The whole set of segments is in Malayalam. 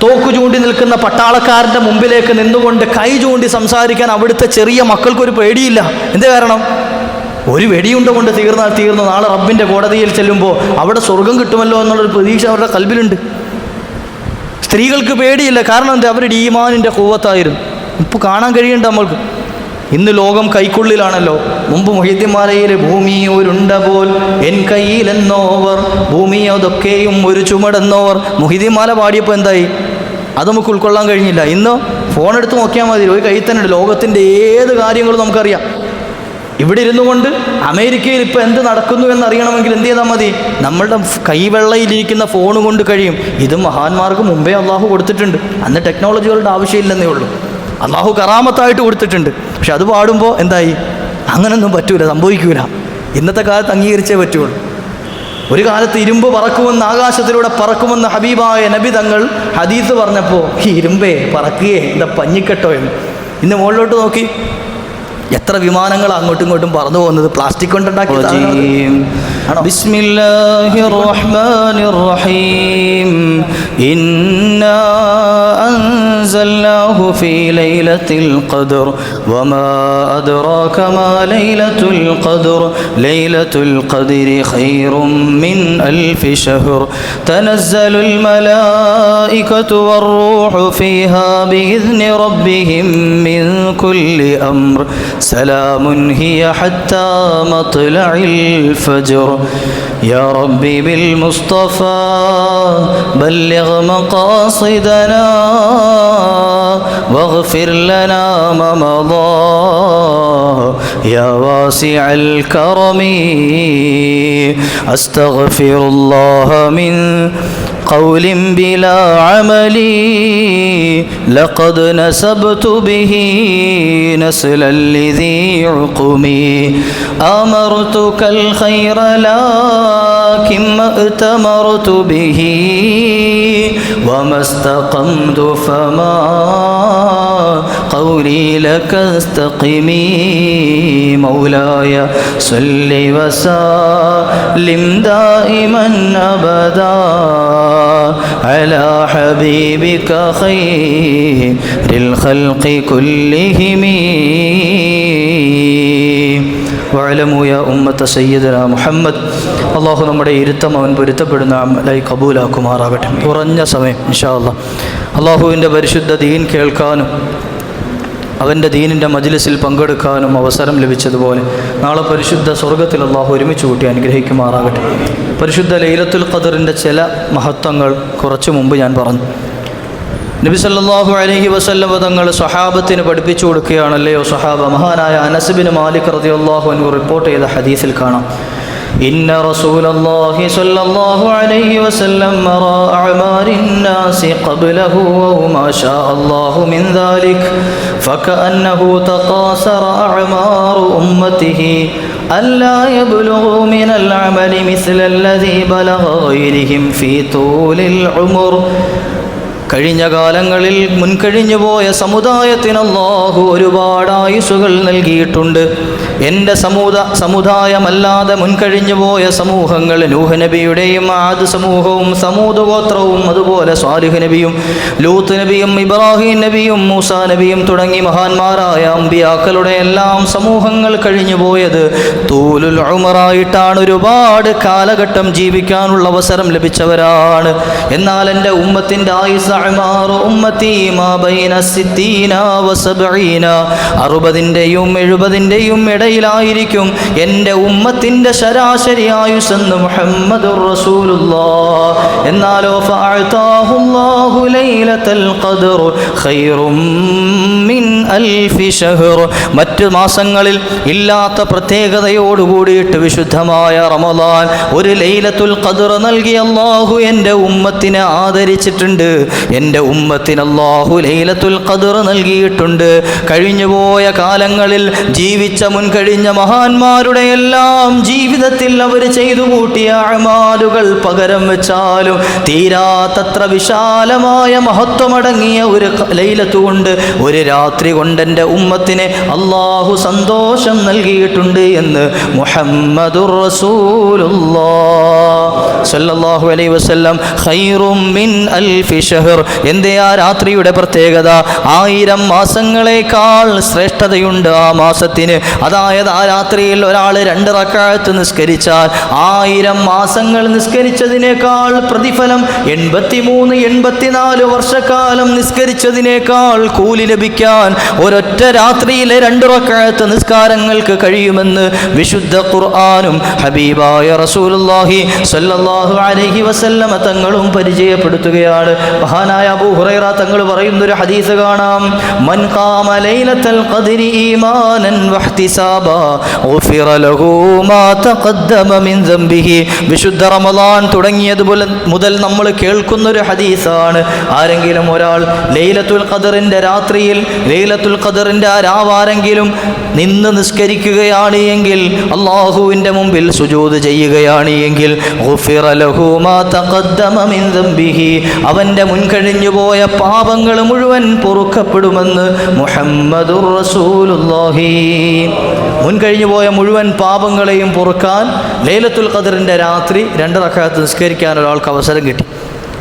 തോക്ക് ചൂണ്ടി നിൽക്കുന്ന പട്ടാളക്കാരൻ്റെ മുമ്പിലേക്ക് നിന്നുകൊണ്ട് കൈ ചൂണ്ടി സംസാരിക്കാൻ അവിടുത്തെ ചെറിയ മക്കൾക്കൊരു പേടിയില്ല. എന്ത് കാരണം? ഒരു വെടിയുണ്ട കൊണ്ട് തീർന്നാൽ തീർന്നു. നാളെ റബ്ബിൻ്റെ കോടതിയിൽ ചെല്ലുമ്പോൾ അവിടെ സ്വർഗം കിട്ടുമല്ലോ എന്നുള്ളൊരു പ്രതീക്ഷ അവരുടെ കൽബിലുണ്ട്. സ്ത്രീകൾക്ക് പേടിയില്ല. കാരണം എന്താ? അവരുടെ ഈമാനിൻ്റെ ഖുവ്വത്തായിരുന്നു. ഇപ്പോൾ കാണാൻ കഴിയുന്നുണ്ട് നമ്മൾക്ക്. ഇന്ന് ലോകം കൈക്കുള്ളിലാണല്ലോ. മുമ്പ് മുഹ്യിദ്ദീൻമാലയിൽ ഭൂമി ഒരുണ്ട പോൽ എൻ കയ്യിലെന്നോവർ, ഭൂമി അതൊക്കെയും ഒരു ചുമടെന്നോവർ. മുഹ്യിദ്ദീൻമാല പാടിയപ്പോൾ എന്തായി? അത് നമുക്ക് ഉൾക്കൊള്ളാൻ കഴിഞ്ഞില്ല. ഇന്ന് ഫോൺ എടുത്ത് നോക്കിയാൽ മതി, ഒരു കയ്യിൽ തന്നെ ഉണ്ട്. ലോകത്തിൻ്റെ ഏത് കാര്യങ്ങളും നമുക്കറിയാം. ഇവിടെ ഇരുന്നു കൊണ്ട് അമേരിക്കയിൽ ഇപ്പോൾ എന്ത് നടക്കുന്നു എന്നറിയണമെങ്കിൽ എന്ത് ചെയ്താൽ മതി? നമ്മളുടെ കൈവെള്ളയിലിരിക്കുന്ന ഫോൺ കൊണ്ട് കഴിയും. ഇത് മഹാന്മാർക്ക് മുമ്പേ അള്ളാഹു കൊടുത്തിട്ടുണ്ട്. അന്ന് ടെക്നോളജികളുടെ ആവശ്യമില്ലെന്നേ ഉള്ളൂ. അള്ളാഹു കറാമത്തായിട്ട് കൊടുത്തിട്ടുണ്ട്. പക്ഷെ അത് പാടുമ്പോൾ എന്തായി? അങ്ങനൊന്നും പറ്റൂല, സംഭവിക്കൂല. ഇന്നത്തെ കാലത്ത് അംഗീകരിച്ചേ പറ്റുള്ളൂ. ഒരു കാലത്ത് ഇരുമ്പ് പറക്കുമെന്ന്, ആകാശത്തിലൂടെ പറക്കുമെന്ന് ഹബീബായ നബി തങ്ങൾ ഹദീസ് പറഞ്ഞപ്പോൾ ഈ ഇരുമ്പേ പറക്കുകയെ എന്താ പഞ്ഞിക്കെട്ടോ എന്ന്. ഇന്ന് മുകളിലോട്ട് നോക്കി, എത്ര വിമാനങ്ങൾ അങ്ങോട്ടും ഇങ്ങോട്ടും പറന്നു പോകുന്നത് പ്ലാസ്റ്റിക് കൊണ്ടുണ്ടാക്കി. ബിസ്മില്ലാഹിർ റഹ്മാനിർ റഹീം. ഇന്നാ അൻസൽനാഹു ഫീ ലൈലത്തിൽ ഖദ്ർ വമാ അദ്റാക മാ ലൈലത്തുൽ ഖദ്ർ ലൈലത്തുൽ ഖദ്രി ഖൈറും മിൻ അൽഫി ശഹർ തനസ്സലുൽ മലായികതു വർ-റൂഹു ഫീഹാ ബിഇذن റബ്ബിഹിം മിൻ കുല്ലി അംർ سلام هي حتى مطلع الفجر يا ربي بالمصطفى بلغ مقاصدنا واغفر لنا ما مضى يا واسع الكرم أستغفر الله من قول بلا عمل لقد نسبت به نسلا لذي عقمي أمرتك الخير لكن ما ائتمرت به وما استقمت فما قولي لك استقمي مولاي صل وسلم دائما أبدا على حبيبك خير الخلق كلهم وعلموا يا أمة سيدنا محمد. അള്ളാഹു നമ്മുടെ ഇരുത്തം അവൻ പൊരുത്തപ്പെടുന്ന അമലായി കബൂലാക്കുമാറാകട്ടെ. കുറഞ്ഞ സമയം ഇൻഷാ അല്ലാഹ് അള്ളാഹുവിൻ്റെ പരിശുദ്ധ ദീൻ കേൾക്കാനും അവൻ്റെ ദീനിൻ്റെ മജ്ലിസിൽ പങ്കെടുക്കാനും അവസരം ലഭിച്ചതുപോലെ നാളെ പരിശുദ്ധ സ്വർഗത്തിൽ അള്ളാഹു ഒരുമിച്ച് കൂട്ടി അനുഗ്രഹിക്കുമാറാകട്ടെ. പരിശുദ്ധ ലൈലത്തുൽ ഖദറിൻ്റെ ചില മഹത്വങ്ങൾ കുറച്ചു മുമ്പ് ഞാൻ പറഞ്ഞു. നബി സല്ലല്ലാഹു അലൈഹി വസല്ലം തങ്ങൾ സ്വഹാബത്തിന് പഠിപ്പിച്ചു കൊടുക്കുകയാണല്ലയോ സ്വഹാബ. മഹാനായ അനസ് ബിൻ മാലിക് റളിയല്ലാഹു അൻഹു റിപ്പോർട്ട് ചെയ്ത ഹദീസിൽ കാണാം, إن رسول الله صلى الله عليه وسلم رأى أعمار الناس قبله وما شاء الله من ذلك فكأنه تقاصر أعمار أمته ألا يبلغوا من العمل مثل الذي بلغ غيرهم في طول العمر. കഴിഞ്ഞ കാലങ്ങളിൽ മുൻകഴിഞ്ഞു പോയ സമുദായത്തിന് അല്ലാഹു ഒരുപാട് ആയുസ്സുകൾ നൽകിയിട്ടുണ്ട്. എൻ്റെ സമുദായമല്ലാതെ മുൻകഴിഞ്ഞു പോയ സമൂഹങ്ങൾ, നൂഹ് നബിയുടെയും ആദ് സമൂഹവും സമൂദ് ഗോത്രവും അതുപോലെ സ്വാലിഹ് നബിയും ലൂത്ത് നബിയും ഇബ്രാഹിം നബിയും മൂസാ നബിയും തുടങ്ങി മഹാന്മാരായ അമ്പിയാക്കളുടെ എല്ലാം സമൂഹങ്ങൾ കഴിഞ്ഞു പോയത് തൂലുൽ ഉമറായിട്ടാണ്. ഒരുപാട് കാലഘട്ടം ജീവിക്കാനുള്ള അവസരം ലഭിച്ചവരാണ്. എന്നാൽ എൻ്റെ ഉമ്മത്തിൻ്റെ ആയുസ് 60-ൻ്റെയും 70ൻ്റെയും ഇടയിലായിരിക്കും എൻ്റെ ഉമ്മത്തിൻ്റെ ശരാശരി ആയുസ്സെന്ന് മുഹമ്മദുർ റസൂലുള്ളാഹ്. എന്നാലോ ഫഅഅതാഹുല്ലാഹു ലൈലത്തുൽ ഖദ്ർ ഖൈറും മിൻ അൽഫി ശഹർ. മറ്റു മാസങ്ങളിൽ ഇല്ലാത്ത പ്രത്യേകതയോട് കൂടിയിട്ട് വിശുദ്ധമായ റമളാൻ ഒരു ലൈലത്തുൽ ഖദ്ർ നൽകി അല്ലാഹു എൻ്റെ ഉമ്മത്തിനെ ആദരിച്ചിട്ടുണ്ട്. എൻ്റെ ഉമ്മത്തിന് അല്ലാഹു ലൈലത്തുൽ ഖദ്ർ നൽകിയിട്ടുണ്ട്. കഴിഞ്ഞുപോയ കാലങ്ങളിൽ ജീവിച്ച മുൻകഴിഞ്ഞ മഹാന്മാരുടെ എല്ലാം ജീവിതത്തിൽ അവർ ചെയ്തു കൂട്ടിയ അഅ്മാലുകൾ പകരം വെച്ചാലും തീരാത്തത്ര വിശാലമായ മഹത്വമടങ്ങിയ ഒരു ലൈലത്ത് കൊണ്ട്, ഒരു രാത്രി കൊണ്ട് എൻ്റെ ഉമ്മത്തിനെ അള്ളാഹു സന്തോഷം നൽകിയിട്ടുണ്ട് എന്ന് മുഹമ്മദുർ റസൂലുള്ളാഹ് സല്ലല്ലാഹു അലൈഹി വസല്ലം. ഖൈറും മിൻ അൽഫി ഷഹർ. എന്തേ ആ രാത്രിയുടെ പ്രത്യേകത? 1000 മാസങ്ങളെക്കാൾ ശ്രേഷ്ഠതയുണ്ട് ആ മാസത്തിന്. അതായത് ആ രാത്രിയിൽ ഒരാൾ 2 റക്അത്ത് നിസ്കരിച്ചാൽ 1000 മാസങ്ങൾ നിസ്കരിച്ചതിനേക്കാൾ പ്രതിഫലം 83-84 വർഷക്കാലം നിസ്കരിച്ചതിനേക്കാൾ കൂലി ലഭിക്കാൻ ഒരൊറ്റ രാത്രിയിലെ 2 റക്അത്ത് നിസ്കാരങ്ങൾക്ക് കഴിയുമെന്ന് വിശുദ്ധ ഖുർആനും ഹബീബായ റസൂലുള്ളാഹി സ്വല്ലല്ലാഹു അലൈഹി വസല്ലം തങ്ങളും പരിചയപ്പെടുത്തുകയാണ്. മഹാനായ അബൂ ഹുറൈറ തങ്ങൾ പറയുന്നൊരു ഹദീസ് കാണാം. മൻ ഖാമ ലൈലത്തുൽ ഖദ്രി ഈമാനൻ വഹ്തിസാബാ ഗുഫിറ ലഹു മാ തഖദ്ദമ മിൻ ദംബിഹി. വിശുദ്ധ റമളാൻ തുടങ്ങിയത് മുതൽ നമ്മൾ കേൾക്കുന്നൊരു ഹദീസാണ്. ആരെങ്കിലും ഒരാൾ ലൈലത്തുൽ ഖദറിൻ്റെ രാത്രിയിൽ ലൈലത്തുൽ ഖദറിൻ്റെ ആ രാവാരെങ്കിലും നിന്ന് നിസ്കരിക്കുകയാണ് എങ്കിൽ, അള്ളാഹുവിൻ്റെ മുമ്പിൽ സുജൂദ് ചെയ്യുകയാണ് എങ്കിൽ, ഗുഫിറ ലഹു മാ തഖദ്ദമ മിൻ ദംബിഹി, അവൻ്റെ മുൻകഴിഞ്ഞു പോയ പാപങ്ങൾ മുഴുവൻ പൊറുക്കപ്പെടുമെന്ന് മുഹമ്മദുർ റസൂലുള്ളാഹി. മുൻകഴിഞ്ഞു പോയ മുഴുവൻ പാപങ്ങളെയും പൊറുക്കാൻ ലൈലത്തുൽ ഖദറിൻ്റെ രാത്രി 2 റക്അത്ത് നിസ്കരിക്കാൻ ഒരാൾക്ക് അവസരം കിട്ടി.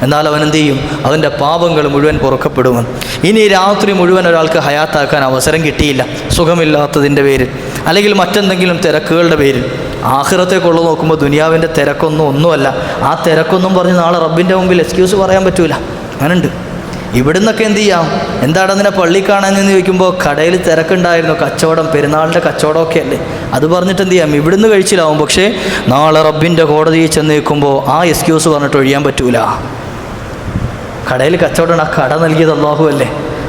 എന്നാൽ അവൻ എന്ത് ചെയ്യും? അവൻ്റെ പാപങ്ങൾ മുഴുവൻ പൊറുക്കപ്പെടുമെന്ന്. ഇനി രാത്രി മുഴുവൻ ഒരാൾക്ക് ഹയാത്താക്കാൻ അവസരം കിട്ടിയില്ല, സുഖമില്ലാത്തതിൻ്റെ പേരിൽ അല്ലെങ്കിൽ മറ്റെന്തെങ്കിലും തിരക്കുകളുടെ പേരിൽ. ആഖിറത്തേക്കുള്ള നോക്കുമ്പോൾ ദുനിയാവിൻ്റെ ഒന്നുമല്ല. ആ തിരക്കൊന്നും പറഞ്ഞ് നാളെ റബ്ബിൻ്റെ മുമ്പിൽ എക്സ്ക്യൂസ് പറയാൻ പറ്റൂല. അങ്ങനുണ്ട്. ഇവിടുന്നൊക്കെ എന്ത് ചെയ്യാം? എന്താണ് അതിനെ പള്ളി കാണാൻ എന്ന് ചോദിക്കുമ്പോൾ കടയിൽ തിരക്കുണ്ടായിരുന്നു, കച്ചവടം, പെരുന്നാളിൻ്റെ കച്ചവടമൊക്കെ അല്ലേ, അത് പറഞ്ഞിട്ട് എന്ത് ചെയ്യാം? ഇവിടുന്ന് കഴിച്ചിലാവും. പക്ഷേ നാളെ റബ്ബിൻ്റെ കോടതിയിൽ ചെന്ന് നിൽക്കുമ്പോൾ ആ എക്സ്ക്യൂസ് പറഞ്ഞിട്ട് ഒഴിയാൻ പറ്റൂല. കടയിൽ കച്ചവടം, ആ കട നൽകിയത് അല്ലാഹു അല്ലേ,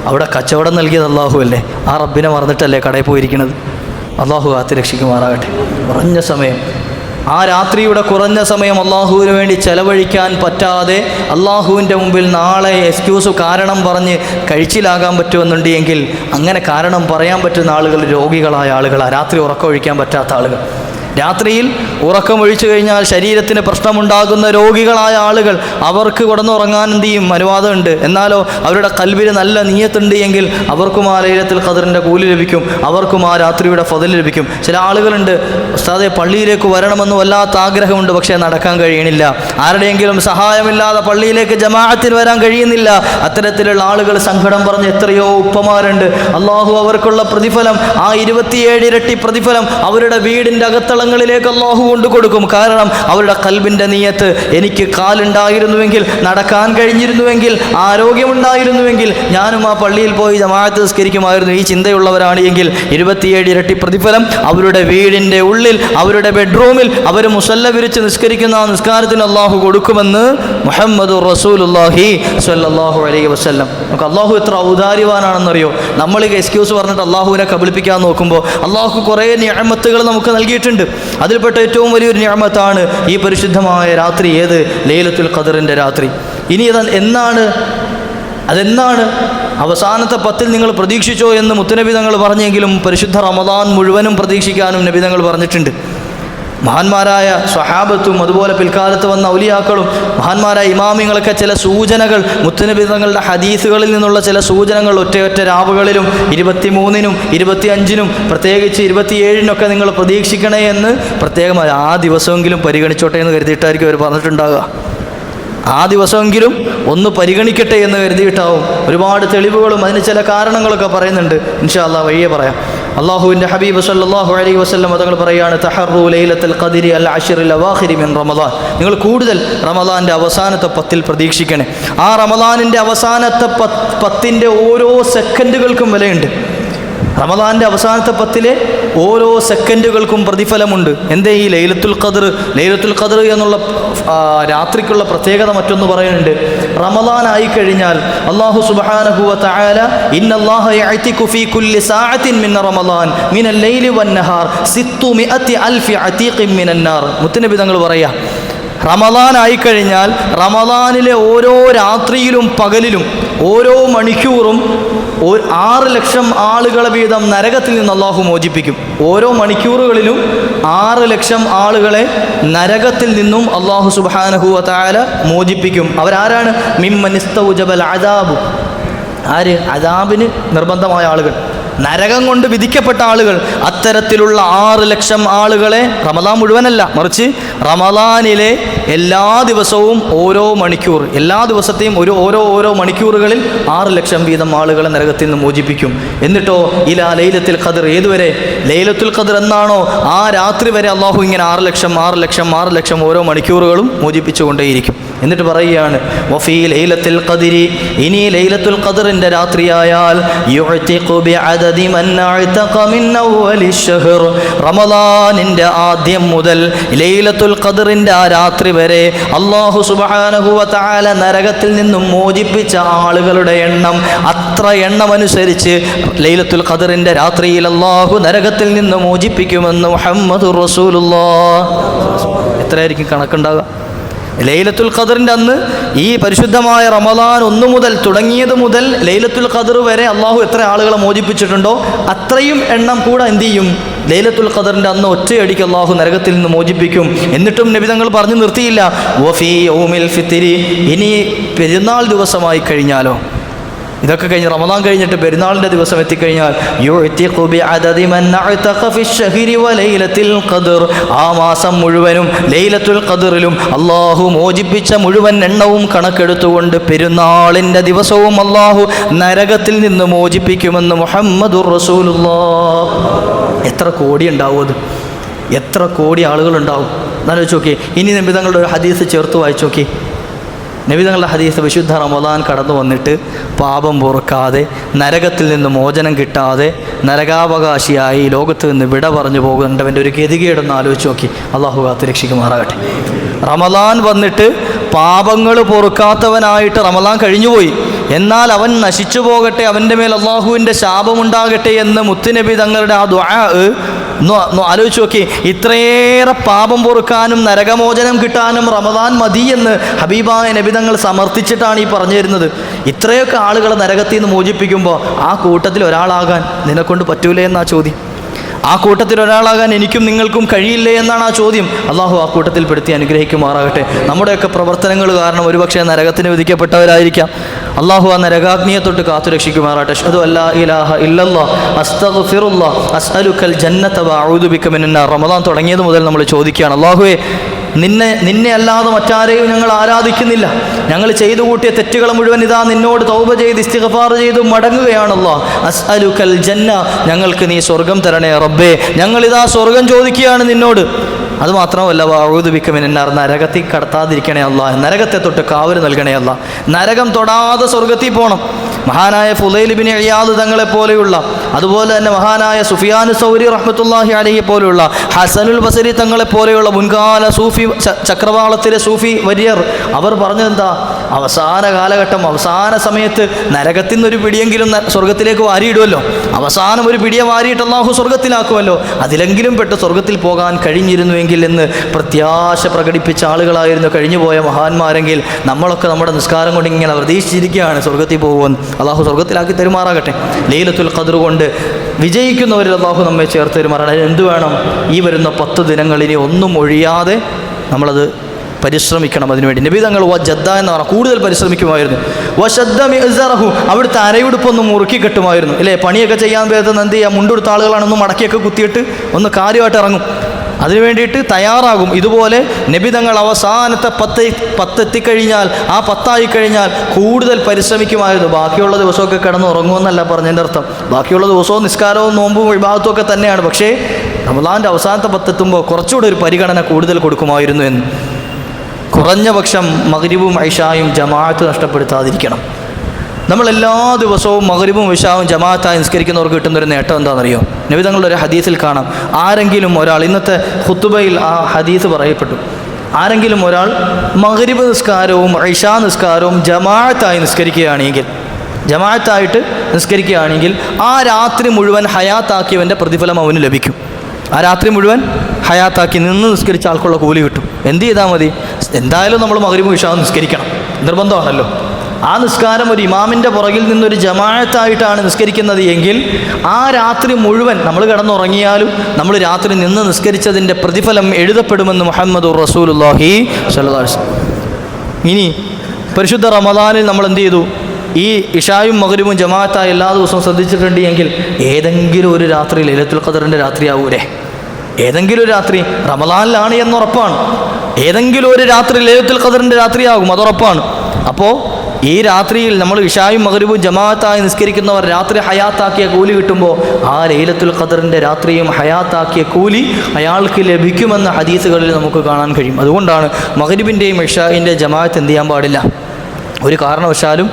അവിടെ കച്ചവടം നൽകിയത് അല്ലാഹു അല്ലേ, ആ റബ്ബിനെ മറന്നിട്ടല്ലേ കടയിൽ പോയിരിക്കുന്നത്. അല്ലാഹു കാത്ത് രക്ഷിക്കുമാറാകട്ടെ. കുറഞ്ഞ സമയം, ആ രാത്രിയുടെ കുറഞ്ഞ സമയം അള്ളാഹുവിന് വേണ്ടി ചെലവഴിക്കാൻ പറ്റാതെ അള്ളാഹുവിൻ്റെ മുമ്പിൽ നാളെ എക്സ്ക്യൂസ് കാരണം പറഞ്ഞ് കഴിച്ചിലാകാൻ പറ്റുമെന്നുണ്ട് എങ്കിൽ, അങ്ങനെ കാരണം പറയാൻ പറ്റുന്ന ആളുകൾ രോഗികളായ ആളുകളാണ്, രാത്രി ഉറക്കമൊഴിക്കാൻ പറ്റാത്ത ആളുകൾ. രാത്രിയിൽ ഉറക്കമൊഴിച്ചു കഴിഞ്ഞാൽ ശരീരത്തിന് പ്രശ്നമുണ്ടാകുന്ന രോഗികളായ ആളുകൾ, അവർക്ക് കിടന്നുറങ്ങാൻ എന്ത് ചെയ്യും? അനുവാദമുണ്ട്. എന്നാലോ അവരുടെ ഖൽബിന് നല്ല നിയ്യത്തുണ്ട് എങ്കിൽ അവർക്കും ആ ലൈലത്തുൽ ഖദറിൻ്റെ കൂലി ലഭിക്കും, അവർക്കും ആ രാത്രിയുടെ ഫضൽ ലഭിക്കും. ചില ആളുകളുണ്ട്, ഉസ്താദെ പള്ളിയിലേക്ക് വരണമെന്ന് വല്ലാത്ത ആഗ്രഹമുണ്ട്, പക്ഷേ നടക്കാൻ കഴിയണില്ല, ആരുടെയെങ്കിലും സഹായമില്ലാതെ പള്ളിയിലേക്ക് ജമാഅത്തിന് വരാൻ കഴിയുന്നില്ല. അത്തരത്തിലുള്ള ആളുകൾ സങ്കടം പറഞ്ഞ് എത്രയോ ഉപ്പമാരുണ്ട്. അള്ളാഹു അവർക്കുള്ള പ്രതിഫലം, ആ 27 ഇരട്ടി പ്രതിഫലം അവരുടെ വീടിൻ്റെ അകത്തള ങ്ങളിലേക്ക് അല്ലാഹു കൊണ്ട് കൊടുക്കും. കാരണം അവരുടെ ഖൽബിൻ്റെ നിയത്ത്, എനിക്ക് കാലുണ്ടായിരുന്നുവെങ്കിൽ, നടക്കാൻ കഴിഞ്ഞിരുന്നുവെങ്കിൽ, ആരോഗ്യമുണ്ടായിരുന്നുവെങ്കിൽ ഞാനും ആ പള്ളിയിൽ പോയി ജമാഅത്ത് നിസ്കരിക്കുമായിരുന്നു, ഈ ചിന്തയുള്ളവരാണ് എങ്കിൽ 27 ഇരട്ടി പ്രതിഫലം അവരുടെ വീടിൻ്റെ ഉള്ളിൽ, അവരുടെ ബെഡ്റൂമിൽ അവർ മുസല്ല വിരിച്ച് നിസ്കരിക്കുന്ന ആ നിസ്കാരത്തിന് അല്ലാഹു കൊടുക്കുമെന്ന് മുഹമ്മദുർ റസൂലുള്ളാഹി സ്വല്ലല്ലാഹു അലൈഹി വസല്ലം. നമുക്ക് അല്ലാഹു എത്ര ഔദാര്യവാനാണെന്നറിയോ? നമ്മൾ എക്സ്ക്യൂസ് പറഞ്ഞിട്ട് അല്ലാഹുവിനെ കബളിപ്പിക്കാൻ നോക്കുമ്പോൾ അല്ലാഹു കുറേ നിഅമത്തുകൾ നമുക്ക് നൽകിയിട്ടുണ്ട്. അതിൽപ്പെട്ട ഏറ്റവും വലിയൊരു നിഅമത്താണ് ഈ പരിശുദ്ധമായ രാത്രി. ഏത്? ലൈലത്തുൽ ഖദറിൻ്റെ രാത്രി. ഇനി അതെന്നാണ്? അവസാനത്തെ 10 നിങ്ങൾ പ്രതീക്ഷിച്ചോ എന്ന് മുത്തുനബി തങ്ങൾ പറഞ്ഞെങ്കിലും പരിശുദ്ധ റമദാൻ മുഴുവനും പ്രതീക്ഷിക്കാനും നബി തങ്ങൾ പറഞ്ഞിട്ടുണ്ട്. മഹാന്മാരായ സ്വഹാബത്തും അതുപോലെ പിൽക്കാലത്ത് വന്ന ഔലിയാക്കളും മഹാന്മാരായ ഇമാമിങ്ങളൊക്കെ ചില സൂചനകൾ, മുത്തുനബി തങ്ങളുടെ ഹദീസുകളിൽ നിന്നുള്ള ചില സൂചനകൾ ഒറ്റയൊറ്റ രാവുകളിലും 23-നും 25-നും പ്രത്യേകിച്ച് 27-നൊക്കെ നിങ്ങൾ പ്രതീക്ഷിക്കണേ എന്ന് പ്രത്യേകമായി ആ ദിവസമെങ്കിലും പരിഗണിച്ചോട്ടെ എന്ന് കരുതിയിട്ടായിരിക്കും അവർ പറഞ്ഞിട്ടുണ്ടാകുക. ആ ദിവസമെങ്കിലും ഒന്ന് പരിഗണിക്കട്ടെ എന്ന് കരുതിയിട്ടാവും. ഒരുപാട് തെളിവുകളും അതിന് ചില കാരണങ്ങളൊക്കെ പറയുന്നുണ്ട്. ഇൻഷാ അല്ലാഹ് വഴിയെ പറയാം. അള്ളാഹുവിൻ്റെ ഹബീബ് സല്ലല്ലാഹു അലൈഹി വസല്ലം തങ്ങൾ പറയാണ്, തഹറു ലൈലത്തുൽ ഖദ്രി അൽ അശ്റിൽ അവാഖിരി മിൻ റമളാൻ. നിങ്ങൾ കൂടുതൽ റമളാൻ്റെ അവസാനത്തെ 10-ൽ പ്രതീക്ഷിക്കണേ. ആ റമളാനിൻ്റെ അവസാനത്തെ 10-ന്റെ ഓരോ സെക്കൻഡുകൾക്കും വിലയുണ്ട്. റമളാൻ്റെ അവസാനത്തെ 10-ലെ ഓരോ സെക്കൻഡുകൾക്കും പ്രതിഫലമുണ്ട്. എന്തേ ഈ ലൈലത്തുൽ ഖദ്ർ എന്നുള്ള രാത്രിക്കുള്ള പ്രത്യേകത മറ്റൊന്ന് പറയുന്നുണ്ട്. റമളാൻ ആയിക്കഴിഞ്ഞാൽ അല്ലാഹു സുബ്ഹാനഹു വ തആല ഇന്നല്ലാഹ യഅതികു ഫീ കുല്ലി സഅത്തിൻ മിൻ റമളാൻ മിനൽ ലൈലി വൻ നഹാർ 600 അൽഫി അതീഖിൻ മിനൻ നാർ. മുത്തുനബി തങ്ങൾ പറയാ, റമളാൻ ആയിക്കഴിഞ്ഞാൽ റമളാനിലെ ഓരോ രാത്രിയിലും പകലിലും ഓരോ മണിക്കൂറും 6 ലക്ഷം ആളുകളെ വീതം നരകത്തിൽ നിന്ന് അല്ലാഹു മോചിപ്പിക്കും. ഓരോ മണിക്കൂറുകളിലും 6 ലക്ഷം ആളുകളെ നരകത്തിൽ നിന്നും അല്ലാഹു സുബ്ഹാനഹു വ തആല മോചിപ്പിക്കും. അവരാരാണ്? മിമ്മൻ ഇസ്തൗജബൽ അദാബ്. ആര്? അദാബിന് നിർബന്ധമായ ആളുകൾ. നരകം കൊണ്ട് വിധിക്കപ്പെട്ട ആളുകൾ. അത്തരത്തിലുള്ള 6 ലക്ഷം ആളുകളെ റമദാൻ മുഴുവനല്ല, മറിച്ച് റമദാനിലെ എല്ലാ ദിവസവും ഓരോ മണിക്കൂർ, എല്ലാ ദിവസത്തെയും ഓരോ മണിക്കൂറുകളിൽ 6 ലക്ഷം വീതം ആളുകളെ നരകത്തിൽ നിന്ന് മോചിപ്പിക്കും. എന്നിട്ടോ ഇലാ ലൈലത്തുൽ ഖദർ, ഏതുവരെ? ലൈലത്തുൽ ഖദർ എന്നാണോ ആ രാത്രി വരെ അള്ളാഹു ഇങ്ങനെ 6 ലക്ഷം ഓരോ മണിക്കൂറുകളും മോചിപ്പിച്ചുകൊണ്ടേയിരിക്കും. എന്നിട്ട് പറയുകയാണ് വഫീ ലൈലത്തുൽ ഖദരി, ഇനി ലൈലത്തുൽ ഖദറിന്റെ രാത്രിയായാൽ യുഅ്തിഖു ബിഅദദി മൻ അഅ്തഖ മിൻ അവ്വലിശ് ശഹർ, റമദാനിന്റെ ആദ്യം മുതൽ ലൈലത്തുൽ ഖദറിന്റെ ആ രാത്രി വരെ അല്ലാഹു സുബ്ഹാനഹു വ തആല നരകത്തിൽ നിന്നും മോചിപ്പിച്ച ആളുകളുടെ എണ്ണം, അത്ര എണ്ണമനുസരിച്ച് ലൈലത്തുൽ ഖദറിന്റെ രാത്രിയിൽ അല്ലാഹു നരകത്തിൽ നിന്ന് മോചിപ്പിക്കുമെന്ന് മുഹമ്മദുർ റസൂലുള്ളാഹ്. എത്രയായിരിക്കും കണക്കുണ്ടാകുക? ലൈലത്തുൽ ഖദറിൻ്റെ അന്ന് ഈ പരിശുദ്ധമായ റമദാൻ 1 മുതൽ തുടങ്ങിയത് മുതൽ ലൈലത്തുൽ ഖദർ വരെ അള്ളാഹു എത്ര ആളുകളെ മോചിപ്പിച്ചിട്ടുണ്ടോ അത്രയും എണ്ണം കൂടെ എന്ത് ചെയ്യും? ലൈലത്തുൽ ഖദറിൻ്റെ അന്ന് ഒറ്റയടിക്ക് അള്ളാഹു നരകത്തിൽ നിന്ന് മോചിപ്പിക്കും. എന്നിട്ടും നബി തങ്ങൾ പറഞ്ഞു നിർത്തിയില്ല. വഫീ യൗമിൽ ഫിത്രി, ഇനി പെരുന്നാൾ ദിവസമായി കഴിഞ്ഞാലോ, ഇതൊക്കെ കഴിഞ്ഞ് റമദാൻ കഴിഞ്ഞിട്ട് പെരുന്നാളിൻ്റെ ദിവസം എത്തിക്കഴിഞ്ഞാൽ യുഅ്തിഖു ബിഅദദി മൻ അഅ്തഖ ഫിശ് ശഹരി വ ലൈലത്തുൽ ഖദർ, ആ മാസം മുഴുവനും ലൈലത്തുൽ ഖദറിലും അല്ലാഹു മോചിപ്പിച്ച മുഴുവൻ എണ്ണവും കണക്കെടുത്തുകൊണ്ട് പെരുന്നാളിൻ്റെ ദിവസവും അല്ലാഹു നരകത്തിൽ നിന്ന് മോചിപ്പിക്കുമെന്ന് മുഹമ്മദുർ റസൂലുള്ളാഹ്. എത്ര കോടി ഉണ്ടാവും അത്? എത്ര കോടി ആളുകളുണ്ടാവും എന്നാലോചിച്ച് നോക്കി. ഇനി നബി തങ്ങളുടെ ഒരു ഹദീസ് ചേർത്ത് വായിച്ചു നോക്കി. നബി തങ്ങളുടെ ഹദീസ്, വിശുദ്ധ റമദാൻ കടന്നു വന്നിട്ട് പാപം പൊറുക്കാതെ നരകത്തിൽ നിന്ന് മോചനം കിട്ടാതെ നരകാവകാശിയായി ലോകത്ത് നിന്ന് വിട പറഞ്ഞു പോകേണ്ടവൻ്റെ ഒരു ഗതികേടൊന്ന് ആലോചിച്ച് നോക്കി. അള്ളാഹു കാത്തുരക്ഷിക്കുമാറാകട്ടെ. റമദാൻ വന്നിട്ട് പാപങ്ങൾ പൊറുക്കാത്തവനായിട്ട് റമദാൻ കഴിഞ്ഞുപോയി, എന്നാൽ അവൻ നശിച്ചു പോകട്ടെ, അവൻ്റെ മേൽ അള്ളാഹുവിൻ്റെ ശാപമുണ്ടാകട്ടെ എന്ന് മുത്തുനബി തങ്ങളുടെ ആ ദുആ ആലോചിച്ച് നോക്കി. ഇത്രയേറെ പാപം പൊറുക്കാനും നരകമോചനം കിട്ടാനും റമദാൻ മതി എന്ന് ഹബീബായ നബി തങ്ങൾ സമർത്ഥിച്ചിട്ടാണ് ഈ പറഞ്ഞു തരുന്നത്. ഇത്രയൊക്കെ ആളുകളെ നരകത്തിൽ നിന്ന് മോചിപ്പിക്കുമ്പോൾ ആ കൂട്ടത്തിൽ ഒരാളാകാൻ നിന്നെക്കൊണ്ട് പറ്റൂലേ എന്നാ ചോദ്യം. ആ കൂട്ടത്തിൽ ഒരാളാകാൻ എനിക്കും നിങ്ങൾക്കും കഴിയില്ലേ എന്നാണ് ആ ചോദ്യം. അള്ളാഹു ആ കൂട്ടത്തിൽ പെടുത്തി അനുഗ്രഹിക്കുമാറാകട്ടെ. നമ്മുടെയൊക്കെ പ്രവർത്തനങ്ങൾ കാരണം ഒരുപക്ഷെ നരകത്തിന് വിധിക്കപ്പെട്ടവരായിരിക്കാം. അള്ളാഹു ആ നരകാഗ്നിയെ തൊട്ട് കാത്തുരക്ഷിക്കുമാറാകട്ടെ. അഷ്ഹദു അല്ലാ ഇലാഹ ഇല്ലല്ലാഹ് അസ്തഗ്ഫിറുല്ലാഹ് അസ്അലുക്കൽ ജന്നത വഅഊദു ബിക മിനന്നാർ. റമദാൻ തുടങ്ങിയത് മുതൽ നമ്മൾ ചോദിക്കുകയാണ്, അള്ളാഹുവേ നിന്നെ അല്ലാതെ മറ്റാരെയും ഞങ്ങൾ ആരാധിക്കുന്നില്ല. ഞങ്ങൾ ചെയ്തു കൂട്ടിയ തെറ്റുകൾ മുഴുവൻ ഇതാ നിന്നോട് തൗബ ചെയ്ത് ഇസ്തിഗ്ഫാർ ചെയ്ത് മടങ്ങുകയാണല്ലോ. അസ്അലുക്കൽ ജന്ന, ഞങ്ങൾക്ക് നീ സ്വർഗം തരണേ റബ്ബേ. ഞങ്ങളിതാ സ്വർഗം ചോദിക്കുകയാണ് നിന്നോട്. അതുമാത്രമല്ല വഅഊദു ബിക മിനന്നാർ, നരകത്തിൽ കടത്താതിരിക്കണേ അല്ലാഹ്, നരകത്തെ തൊട്ട് കാവൽ നൽകണേ അല്ലാഹ്. നരകം തൊടാതെ സ്വർഗത്തിൽ പോകണം. മഹാനായ ഫുളൈൽ ഇബ്നു ഇയാദ് തങ്ങളെ പോലെയുള്ള, അതുപോലെ തന്നെ മഹാനായ സുഫിയാൻ സൗരി റഹ്മത്തുള്ളാഹി അലൈഹി പോലെയുള്ള, ഹസനുൽ ബസരി തങ്ങളെ പോലെയുള്ള മുൻകാല സൂഫി ചക്രവാളത്തിലെ സൂഫി വര്യർ അവർ പറഞ്ഞതെന്താ? അവസാന കാലഘട്ടം, അവസാന സമയത്ത് നരകത്തിൽ നിന്നൊരു പിടിയെങ്കിലും സ്വർഗത്തിലേക്ക് വാരിയിടുമല്ലോ, അവസാനം ഒരു പിടിയെ വാരിയിട്ട് അല്ലാഹു സ്വർഗത്തിലാക്കുമല്ലോ, അതിലെങ്കിലും പെട്ട് സ്വർഗത്തിൽ പോകാൻ കഴിഞ്ഞിരുന്നുവെങ്കിൽ എന്ന് പ്രത്യാശ പ്രകടിപ്പിച്ച ആളുകളായിരുന്നു കഴിഞ്ഞുപോയ മഹാന്മാരെങ്കിൽ നമ്മളൊക്കെ നമ്മുടെ നിസ്കാരം കൊണ്ട് ഇങ്ങനെ പ്രതീക്ഷിച്ചിരിക്കുകയാണ് സ്വർഗത്തിൽ പോകുമെന്ന്. അള്ളാഹു സ്വർഗത്തിലാക്കി തരുമാറാകട്ടെ. ലൈലത്തുൽ ഖദ്ർ കൊണ്ട് വിജയിക്കുന്നവരിൽ അള്ളാഹു നമ്മെ ചേർത്ത് തരുമാറാകട്ടെ. എന്തു വേണം? ഈ വരുന്ന 10 ദിനങ്ങളിനി ഒന്നും ഒഴിയാതെ നമ്മളത് പരിശ്രമിക്കണം. അതിനുവേണ്ടി നബി തങ്ങൾ വജദ്ദ എന്ന് പറഞ്ഞാൽ കൂടുതൽ പരിശ്രമിക്കുമായിരുന്നു. വശദ്ദ മിഅ്സറഹു, അവിടുത്തെ അരയുടുപ്പൊന്നും മുറുക്കി കെട്ടുമായിരുന്നു. ഇല്ലേ, പണിയൊക്കെ ചെയ്യാൻ പറ്റുന്ന എന്ത് ചെയ്യുക, മുണ്ടെടുത്ത ആളുകളാണെന്ന് മടക്കിയൊക്കെ കുത്തിയിട്ട് ഒന്ന് കാര്യമായിട്ട് ഇറങ്ങും, അതിനു വേണ്ടിയിട്ട് തയ്യാറാകും. ഇതുപോലെ നബി തങ്ങൾ അവസാനത്തെ 10 എത്തിക്കഴിഞ്ഞാൽ, ആ 10 കഴിഞ്ഞാൽ കൂടുതൽ പരിശ്രമിക്കുമായിരുന്നു. ബാക്കിയുള്ള ദിവസമൊക്കെ കിടന്ന് ഉറങ്ങുമെന്നല്ല പറഞ്ഞതിൻ്റെ അർത്ഥം. ബാക്കിയുള്ള ദിവസവും നിസ്കാരവും നോമ്പും വിഭാഗത്തും ഒക്കെ തന്നെയാണ്. പക്ഷേ റമദാൻ്റെ അവസാനത്തെ 10 എത്തുമ്പോൾ കുറച്ചുകൂടെ ഒരു പരിഗണന കൂടുതൽ കൊടുക്കുമായിരുന്നു എന്ന്. കുറഞ്ഞ പക്ഷം മഗ്രിബും ഇശായും ജമാഅത്ത് നഷ്ടപ്പെടുത്താതിരിക്കണം. നമ്മളെല്ലാ ദിവസവും മഗ്രിബും ഇശാവും ജമാഅത്തായി നിസ്കരിക്കുന്നവർക്ക് കിട്ടുന്നൊരു നേട്ടം എന്താണെന്നറിയോ? നബി തങ്ങളുടെ ഒരു ഹദീസിൽ കാണാം, ആരെങ്കിലും ഒരാൾ, ഇന്നത്തെ ഖുതുബയിൽ ആ ഹദീസ് പറയപ്പെട്ടു, ആരെങ്കിലും ഒരാൾ മഗ്രിബ് നിസ്കാരവും ഇശാ നിസ്കാരവും ജമാഅത്തായി നിസ്കരിക്കുകയാണെങ്കിൽ ആ രാത്രി മുഴുവൻ ഹയാത്താക്കിയവൻ്റെ പ്രതിഫലം അവന് ലഭിക്കും. ആ രാത്രി മുഴുവൻ ഹയാത്താക്കി നിന്ന് നിസ്കരിച്ച ആൾക്കുള്ള കൂലി കിട്ടും. എന്ത് ചെയ്താൽ മതി? എന്തായാലും നമ്മൾ മഗ്രിബും ഇശാവും നിസ്കരിക്കണം, നിർബന്ധമാണല്ലോ. ആ നിസ്കാരം ഒരു ഇമാമിൻ്റെ പുറകിൽ നിന്നൊരു ജമാഅത്തായിട്ടാണ് നിസ്കരിക്കുന്നത് എങ്കിൽ ആ രാത്രി മുഴുവൻ നമ്മൾ കിടന്നുറങ്ങിയാലും നമ്മൾ രാത്രി നിന്ന് നിസ്കരിച്ചതിൻ്റെ പ്രതിഫലം എഴുതപ്പെടുമെന്ന് മുഹമ്മദുർ റസൂലുള്ളാഹി സ്വല്ലല്ലാഹു അലൈഹി വസല്ലം. ഇനി പരിശുദ്ധ റമദാനിൽ നമ്മൾ എന്ത് ചെയ്തു? ഈ ഇശായും മഗ്‌രിബും ജമാഅത്തായി എല്ലാ ദിവസവും ശ്രദ്ധിച്ചിട്ടുണ്ട് എങ്കിൽ ഏതെങ്കിലും ഒരു രാത്രി ലൈലത്തുൽ ഖദറിൻ്റെ രാത്രിയാവൂലേ? ഏതെങ്കിലും ഒരു രാത്രി റമളാനിലാണ് എന്നുറപ്പാണ്. ഏതെങ്കിലും ഒരു രാത്രി ലൈലത്തുൽ ഖദറിൻ്റെ രാത്രിയാകും, അതുറപ്പാണ്. അപ്പോൾ ഈ രാത്രിയിൽ നമ്മൾ ഇശായും മഗ്‌രിബും ജമാഅത്തായി നിസ്കരിക്കുന്നവർ രാത്രി ഹയാത്താക്കിയ കൂലി കിട്ടുമ്പോൾ ആ ലൈലത്തുൽ ഖദറിൻ്റെ രാത്രിയും ഹയാത്താക്കിയ കൂലി അയാൾക്ക് ലഭിക്കുമെന്ന ഹദീസുകളിൽ നമുക്ക് കാണാൻ കഴിയും. അതുകൊണ്ടാണ് മഗ്‌രിബിൻ്റെയും ഇശായിൻ്റെ ജമാഅത്ത് എന്ത് ചെയ്യാൻ പാടില്ല, ഒരു കാരണവശാലും